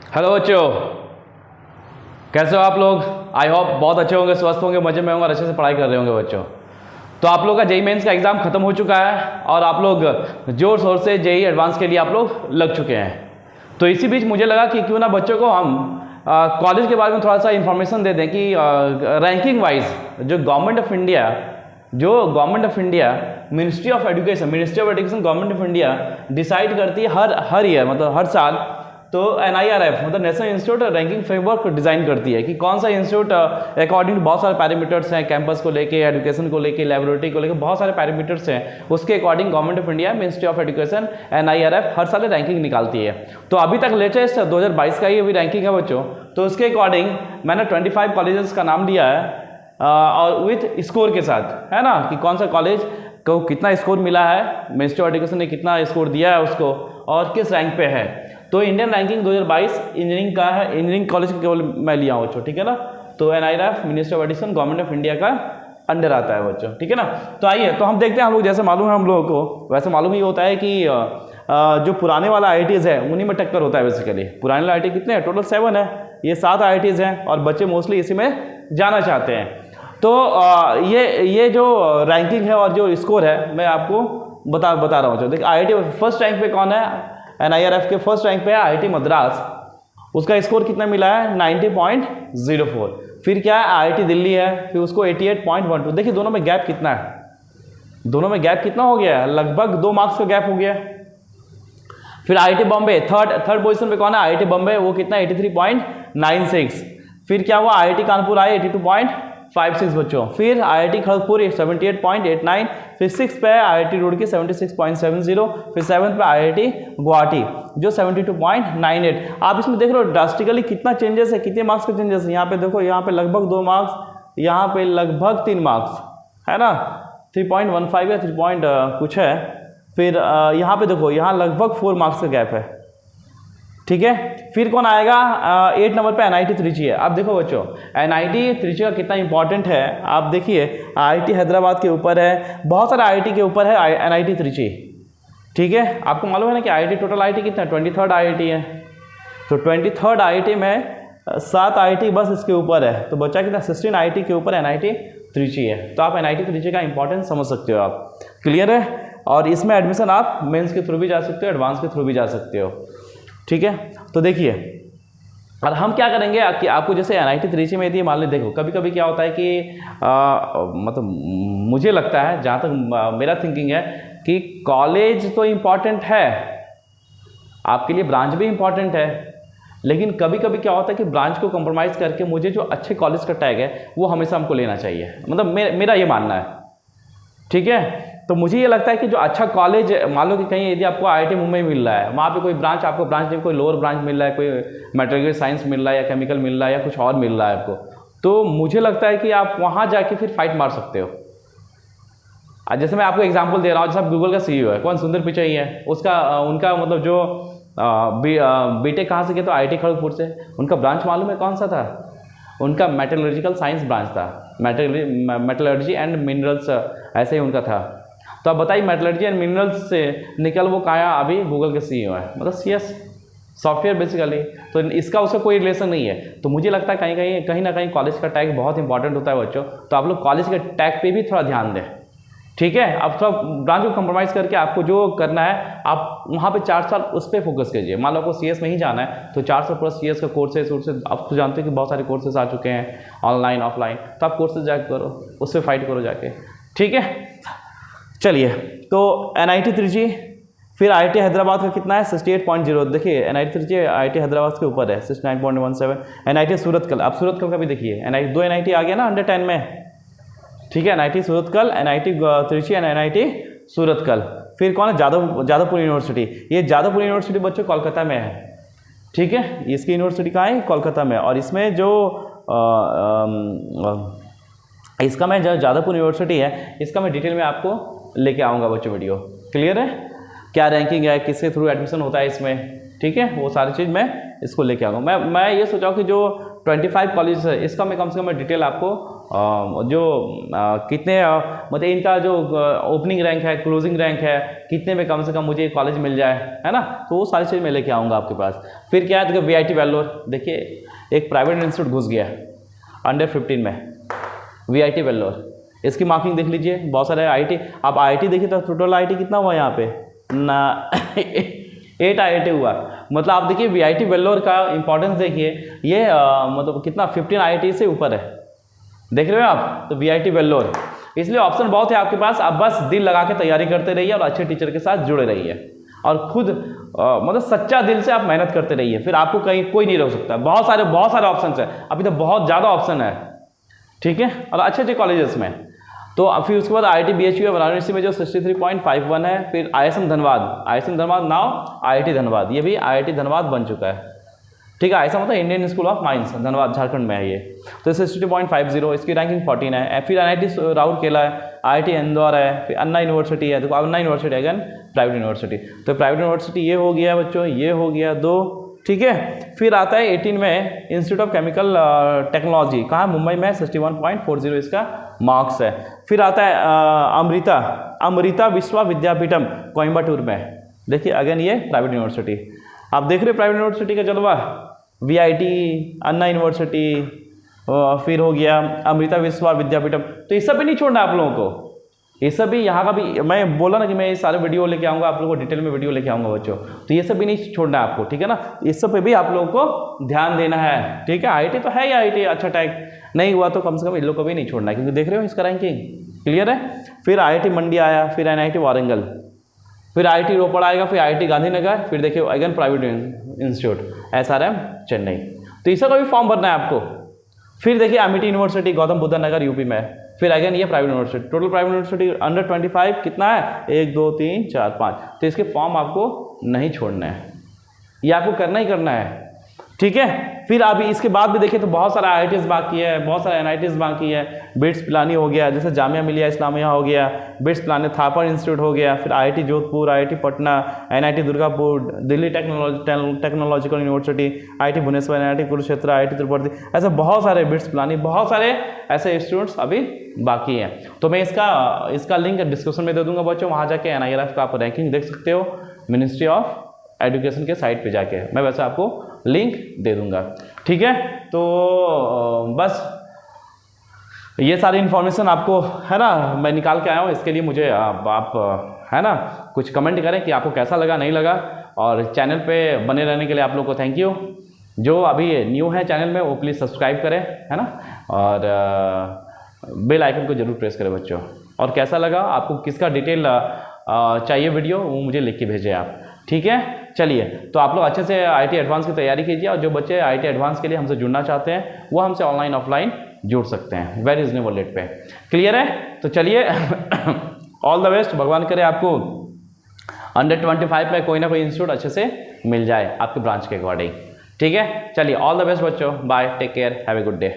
Hello बच्चों, कैसे हो आप लोग। आई होप बहुत अच्छे होंगे, स्वस्थ होंगे, मजे में होंगे और अच्छे से पढ़ाई कर रहे होंगे बच्चों। तो आप लोग का जेईई मेंस का एग्जाम खत्म हो चुका है और आप लोग जोर शोर से जेईई एडवांस के लिए आप लोग लग चुके हैं। तो इसी बीच मुझे लगा कि क्यों ना बच्चों को हम कॉलेज के बारे में थोड़ा सा इन्फॉर्मेशन दे दें कि रैंकिंग वाइज जो government of India ministry of education government of India decide करती है हर ईयर, मतलब हर साल। तो NIRF मतलब national institute ranking framework design करती है कि कौन सा इंस्टीट्यूट अकॉर्डिंग टू बहुत सारे पैरामीटर्स हैं, कैंपस को लेके, एजुकेशन को लेके, लेबोरेटरी को लेके, बहुत सारे पैरामीटर्स हैं। उसके according government of India ministry of education NIRF हर साल रैंकिंग निकालती है। तो अभी तक लेटेस्ट 2022 का ही अभी रैंकिंग है बच्चों। तो उसके अकॉर्डिंग मैंने 25 कॉलेजेस का नाम दिया है और विथ स्कोर के साथ, है ना, कि कौन सा कॉलेज को कितना स्कोर मिला है, मिनिस्ट्री ऑफ एजुकेशन ने कितना स्कोर दिया है उसको और किस रैंक पे है। तो इंडियन रैंकिंग 2022 इंजीनियरिंग का है, इंजीनियरिंग कॉलेज का केवल मैं लिया हूँ बच्चों, ठीक है ना। तो NIRF ministry of education government of India का अंडर आता है बच्चों, ठीक है ना। तो आइए तो हम देखते हैं, हम लोग जैसे मालूम है हम लोगों को, वैसे मालूम ही होता है कि जो पुराने वाला IITs है उन्हीं में टक्कर होता है बेसिकली। पुराने वाला IIT कितने हैं, टोटल 7 है, ये 7 IITs हैं और बच्चे मोस्टली इसी में जाना चाहते हैं। तो ये जो रैंकिंग है और जो स्कोर है मैं आपको बता रहा हूँ। देखिए IIT फर्स्ट रैंक पे कौन है, NIRF के फर्स्ट रैंक पे है IIT मद्रास। उसका स्कोर कितना मिला है, 90.04। फिर क्या है, IIT दिल्ली है, फिर उसको 88.12। देखिए दोनों में गैप कितना है, दोनों में गैप कितना हो गया है, लगभग 2 मार्क्स का गैप हो गया। फिर IIT बॉम्बे थर्ड पोजीशन पे कौन है, IIT बॉम्बे, वो कितना 83.96। फिर क्या हुआ, IIT कानपुर आए 82.56 बच्चों। फिर IIT खड़गपुर 78.89। फिर 6 पे IIT रुड़की 76.70। फिर 7 पे IIT गुवाहाटी जो 72.98। आप इसमें देख रहे हो ड्रास्टिकली कितना चेंजेस है, कितने मार्क्स का चेंजेस है। यहाँ पे देखो, यहाँ पे लगभग 2 मार्क्स, यहाँ पे लगभग 3 मार्क्स, है ना, 3.15 या 3 पॉइंट कुछ है। फिर यहाँ पे देखो, यहाँ लगभग 4 मार्क्स का गैप है, ठीक है। फिर कौन आएगा, 8 नंबर पे NIT त्रिची है। अब देखो बच्चों NIT त्रिची का कितना इंपॉर्टेंट है, आप देखिए IIT हैदराबाद के ऊपर है, बहुत सारे IIT के ऊपर है NIT त्रिची, ठीक है। आपको मालूम है ना कि IIT टोटल IIT कितना है, 23rd IIT है। तो 23rd IIT में 7 IIT बस इसके ऊपर है, तो बच्चा कितना 16 IIT के ऊपर NIT त्रिची है। तो आप NIT त्रिची का इंपॉर्टेंस समझ सकते हो आप, क्लियर है। और इसमें एडमिशन आप मेंस के थ्रू भी जा सकते हो, एडवांस के थ्रू भी जा सकते हो, ठीक है। तो देखिए और हम क्या करेंगे कि आपको जैसे NIT त्रिची में यदि मान ली, देखो कभी कभी क्या होता है कि मतलब मुझे लगता है, जहाँ तक मेरा थिंकिंग है, कि कॉलेज तो इम्पॉर्टेंट है आपके लिए, ब्रांच भी इम्पॉर्टेंट है, लेकिन कभी कभी क्या होता है कि ब्रांच को कॉम्प्रोमाइज़ करके मुझे जो अच्छे कॉलेज का टैग है वो हमेशा हमको लेना चाहिए, मतलब मेरा ये मानना है, ठीक है। तो मुझे ये लगता है कि जो अच्छा कॉलेज, मान लो कि कहीं यदि आपको IIT मुंबई मिल रहा है, वहाँ पे कोई ब्रांच, आपको ब्रांच नहीं, कोई लोअर ब्रांच मिल रहा है, कोई मैटेरियल साइंस मिल रहा है या केमिकल मिल रहा है या कुछ और मिल रहा है आपको, तो मुझे लगता है कि आप वहाँ जाके फिर फाइट मार सकते हो। जैसे मैं आपको एग्जाम्पल दे रहा हूँ, जैसे आप गूगल का CEO है, कौन, सुंदर पिचाई है, उसका उनका मतलब जो बीटेक कहाँ से किया, तो IIT खड़गपुर से। उनका ब्रांच मालूम है कौन सा था, उनका मेटलर्जिकल साइंस ब्रांच था, मेटलर्जी एंड मिनरल्स ऐसे ही उनका था। तो आप बताइए मेटलर्जी एंड मिनरल्स से निकल वो कहाँ अभी गूगल के CEO है, मतलब CS सॉफ्टवेयर बेसिकली। तो इसका उसका कोई रिलेशन नहीं है। तो मुझे लगता है कहीं ना कहीं कॉलेज का टैग बहुत इंपॉर्टेंट होता है बच्चों। तो आप लोग कॉलेज के टैग पे भी थोड़ा ध्यान दें, ठीक है। अब थोड़ा ब्रांच को कंप्रोमाइज़ करके आपको जो करना है, आप वहाँ पे 4 साल उस पर फोकस कीजिए। मान लो आपको CS में ही जाना है तो 400 प्लस CS का कोर्सेज, आप तो जानते हो कि बहुत सारे कोर्सेज आ चुके हैं ऑनलाइन ऑफलाइन, तो आप कोर्सेज जाकर करो, उस पर फाइट करो जाके, ठीक है। चलिए तो NIT त्रिची, फिर IIT हैदराबाद का कितना है, 68.0। देखिए NIT त्रिची IIT हैदराबाद के ऊपर है, 69.17। NIT सूरतकल, अब सूरतकल का भी देखिए, दो NIT आ गया ना अंडर 10 में, ठीक है। NIT Surathkal, NIT Trichy and NIT Surathkal. फिर कौन है, जादवपुर यूनिवर्सिटी। ये जादवपुर यूनिवर्सिटी बच्चों कोलकाता में है, ठीक है। इसकी यूनिवर्सिटी कहाँ है, कोलकाता में। और इसमें जो इसका मैं जो जादवपुर यूनिवर्सिटी है, इसका मैं डिटेल में आपको लेके आऊँगा बच्चों, वीडियो क्लियर है, क्या रैंकिंग है, किसके थ्रू एडमिशन होता है इसमें, ठीक है। वो सारी चीज़ मैं इसको लेके आऊँगा। मैं ये सोचा कि जो 25 कॉलेज है इसका मैं कम से कम डिटेल आपको जो कितने मतलब इनका जो ओपनिंग रैंक है, क्लोजिंग रैंक है, कितने में कम से कम मुझे कॉलेज मिल जाए, है ना। तो वो सारी चीज़ मैं लेके आऊँगा आपके पास। फिर क्या है, देखो VIT वेल्लोर, देखिए एक प्राइवेट इंस्टीट्यूट घुस गया अंडर 15 में, VIT वेल्लोर, इसकी मार्किंग देख लीजिए। बहुत सारे IIT, आप IIT देखिए तो टोटल IIT कितना हुआ यहाँ पे ना 8 IIT हुआ। मतलब आप देखिए VIT वेल्लोर का इंपॉर्टेंस देखिए, ये मतलब कितना 15 IIT से ऊपर है, देख रहे हो आप। तो VIT वेल्लोर, इसलिए ऑप्शन बहुत है आपके पास। आप बस दिल लगा के तैयारी करते रहिए और अच्छे टीचर के साथ जुड़े रहिए और खुद मतलब सच्चा दिल से आप मेहनत करते रहिए, फिर आपको कहीं कोई नहीं रोक सकता। बहुत सारे ऑप्शन है, अभी तो बहुत ज़्यादा ऑप्शन है, ठीक है, और अच्छे अच्छे कॉलेजेस में। तो फिर उसके बाद IIT BHU वाराणसी में जो 63.51 है। फिर ISM Dhanbad now IIT Dhanbad, ये भी IIT धनबाद बन चुका है, ठीक है। ISM मतलब Indian school of mines, Dhanbad Jharkhand में है ये। तो 62.50, इसकी रैंकिंग 14 है। फिर NIT राउरकेला है, IIT इंदौर है, फिर अन्ना यूनिवर्सिटी है। देखो अन्ना यूनिवर्सिटी अगेन प्राइवेट यूनिवर्सिटी। तो प्राइवेट यूनिवर्सिटी ये हो गया बच्चों, ये हो गया 2, ठीक है। फिर आता है 18 में इंस्टीट्यूट ऑफ केमिकल टेक्नोलॉजी, कहाँ, मुंबई में 61.40 इसका मार्क्स है। फिर आता है अमृता विश्वा विद्यापीठम कोयम्बटूर में, देखिए अगेन ये प्राइवेट यूनिवर्सिटी। आप देख रहे हो प्राइवेट यूनिवर्सिटी का जलवा, VIT, अन्ना यूनिवर्सिटी, फिर हो गया अमृता विश्वा विद्यापीठम। तो ये सब भी नहीं छोड़ना आप लोगों को, ये सब भी यहाँ का भी, मैं बोला ना कि मैं ये सारे वीडियो लेके आऊँगा आप लोगों को, डिटेल में वीडियो लेके आऊँगा बच्चों। तो ये सब भी नहीं छोड़ना है आपको, ठीक है ना। इस सब पे भी आप लोगों को ध्यान देना है, ठीक है। IIT तो है ही IIT, अच्छा टैग नहीं हुआ तो कम से कम इन लोग को भी नहीं छोड़ना है, क्योंकि देख रहे हो इसका रैंकिंग क्लियर है। फिर IIT मंडी आया, फिर NIT वारंगल, फिर IIT रोपड़ आएगा, फिर IIT गांधीनगर, फिर देखिए again private institute SRM Chennai. तो इसका भी फॉर्म भरना है आपको। फिर देखिए अमिटी यूनिवर्सिटी गौतम बुद्ध नगर यूपी में, फिर अगेन ये private university. Total private university under 25 कितना है, 1 2 3 4 5। तो इसके फॉर्म आपको नहीं छोड़ना है, ये आपको करना ही करना है, ठीक है। फिर अभी इसके बाद भी देखिए तो बहुत सारा IITs बाकी है, बहुत सारे NITs बाकी है। बिट्स पिलानी हो गया, जैसे जामिया मिलिया इस्लामिया हो गया, बिट्स पिलानी थापर इंस्टीट्यूट हो गया, फिर IIT Jodhpur, IIT Patna, NIT Durgapur, Delhi technological university, IIT Bhubaneswar, NIT Kurukshetra, IIT Tripura, ऐसे बहुत सारे बिट्स पिलानी, बहुत सारे ऐसे इंस्टीट्यूट्स अभी बाकी हैं। तो मैं इसका लिंक डिस्क्रिप्शन में दे दूंगा बच्चों, वहाँ जाके NIRF का आप रैंकिंग देख सकते हो, मिनिस्ट्री ऑफ एजुकेशन के साइट पे जाके, मैं वैसे आपको लिंक दे दूंगा, ठीक है। तो बस ये सारी इन्फॉर्मेशन आपको, है ना, मैं निकाल के आया हूँ। इसके लिए मुझे आप है ना कुछ कमेंट करें कि आपको कैसा लगा, नहीं लगा। और चैनल पे बने रहने के लिए आप लोग को थैंक यू। जो अभी न्यू है चैनल में वो प्लीज़ सब्सक्राइब करें, है ना, और बेल आइकन को जरूर प्रेस करें बच्चों। और कैसा लगा आपको, किसका डिटेल चाहिए वीडियो, वो मुझे लिख के भेजें आप, ठीक है। चलिए, तो आप लोग अच्छे से IIT एडवांस की तैयारी कीजिए, और जो बच्चे IIT एडवांस के लिए हमसे जुड़ना चाहते हैं वो हमसे ऑनलाइन ऑफलाइन जुड़ सकते हैं वेरी रिजनेबल रेट पे, क्लियर है। तो चलिए ऑल द बेस्ट, भगवान करे आपको अंडर 25 में कोई ना कोई इंस्टीट्यूट अच्छे से मिल जाए आपके ब्रांच के अकॉर्डिंग, ठीक है। चलिए ऑल द बेस्ट बच्चों, bye, take care, have a good day.